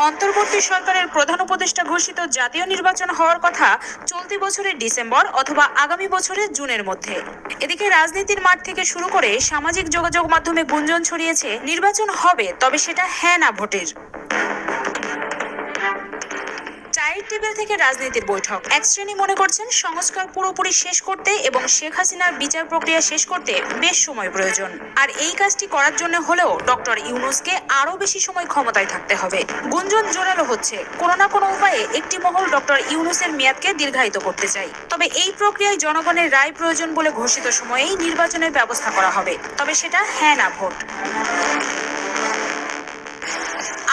অন্তর্বর্তী সরকারের প্রধান উপদেষ্টা ঘোষিত জাতীয় নির্বাচন হওয়ার কথা চলতি বছরের ডিসেম্বর অথবা আগামী বছরের জুনের মধ্যে। এদিকে রাজনীতির মাঠ থেকে শুরু করে সামাজিক যোগাযোগ মাধ্যমে গুঞ্জন ছড়িয়েছে নির্বাচন হবে, তবে সেটা হ্যাঁ না ভোটের। চায়ের টেবিল থেকে রাজনীতির বৈঠক। এক শ্রেণী মনে করছেন সংস্কার পুরোপুরি শেষ করতে এবং শেখ হাসিনার বিচার প্রক্রিয়া শেষ করতে বেশ সময় প্রয়োজন, আর এই কাজটি করার জন্য হলেও ডক্টর ইউনূসকে আরো বেশি সময় ক্ষমতায় থাকতে হবে। গুঞ্জন জোরালো হচ্ছে, কোনো না কোনো উপায়ে একটি মহল ডক্টর ইউনূসের মেয়াদকে দীর্ঘায়িত করতে চায়। তবে এই প্রক্রিয়ায় জনগণের রায় প্রয়োজন বলে ঘোষিত সময়েই নির্বাচনের ব্যবস্থা করা হবে, তবে সেটা হ্যাঁ না ভোট।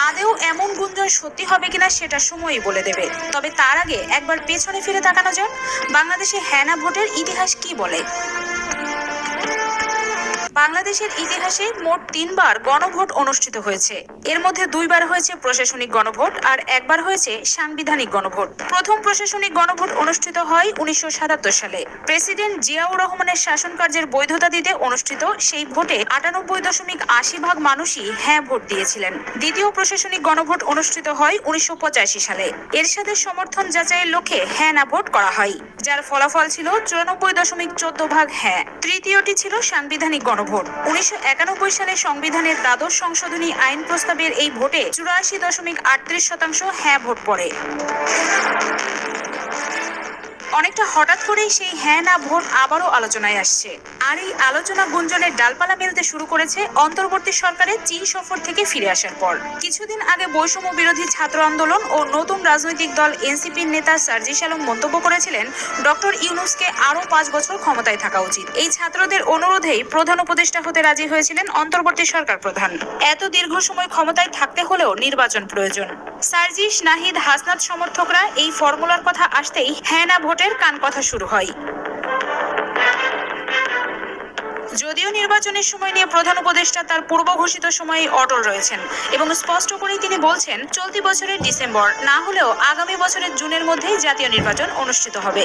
আদেও এমন গুঞ্জন সত্যি হবে কিনা সেটা সময়ই বলে দেবে। তবে তার আগে একবার পেছনে ফিরে তাকানো যাক, বাংলাদেশে হ্যাঁ না ভোটের ইতিহাস কি বলে। বাংলাদেশের ইতিহাসে মোট 3বার গণভোট অনুষ্ঠিত হয়েছে। এর মধ্যে 2বার হয়েছে প্রশাসনিক গণভোট আর একবার হয়েছে সাংবিধানিক গণভোট। প্রথম প্রশাসনিক গণভোট অনুষ্ঠিত হয় 1977 সালে। প্রেসিডেন্ট জিয়াউর রহমানের শাসন কার্যের বৈধতা দিতে অনুষ্ঠিত সেই ভোটে 98.80% মানুষই হ্যাঁ ভোট দিয়েছিলেন। দ্বিতীয় প্রশাসনিক গণভোট অনুষ্ঠিত হয় 1985 সালে। এরশাদের সমর্থন যাচাইয়ের লক্ষ্যে হ্যাঁ না ভোট করা হয়, যার ফলাফল ছিল 94.14% হ্যাঁ। তৃতীয়টি ছিল সাংবিধানিক গণভোট। 1991 সালে সংবিধানের দ্বাদশ সংশোধনী আইন প্রস্তাবের এই ভোটে 84.38% হ্যাঁ ভোট পড়ে। অনেকটা হঠাৎ করেই সেই হ্যাঁ না ভোট আবারও আলোচনায় আসছে, আর এই আলোচনা গুঞ্জনের ডালপালা মেলতে শুরু করেছে অন্তর্বর্তী সরকারের চীন সফর থেকে ফিরে আসার পর। কিছুদিন আগে বৈষম্য বিরোধী ছাত্র আন্দোলন ও নতুন রাজনৈতিক দল এনসিপির নেতা সার্জিস আলম মন্তব্য করেছিলেন ডক্টর ইউনূসকে আরো 5 বছর ক্ষমতায় থাকা উচিত। এই ছাত্রদের অনুরোধেই প্রধান উপদেষ্টা হতে রাজি হয়েছিলেন অন্তর্বর্তী সরকার প্রধান। এত দীর্ঘ সময় ক্ষমতায় থাকতে হলেও নির্বাচন প্রয়োজন। সার্জিস, নাহিদ, হাসনাত সমর্থকরা এই ফর্মুলার কথা আসতেই হ্যাঁ না ভোটের কান কথা শুরু হয়। যদিও নির্বাচনের সময় নিয়ে প্রধান উপদেষ্টা তার পূর্ব ঘোষিত সময়ে অটল রয়েছেন এবং স্পষ্ট করেই তিনি বলছেন চলতি বছরের ডিসেম্বর না হলেও আগামী বছরের জুনের মধ্যেই জাতীয় নির্বাচন অনুষ্ঠিত হবে।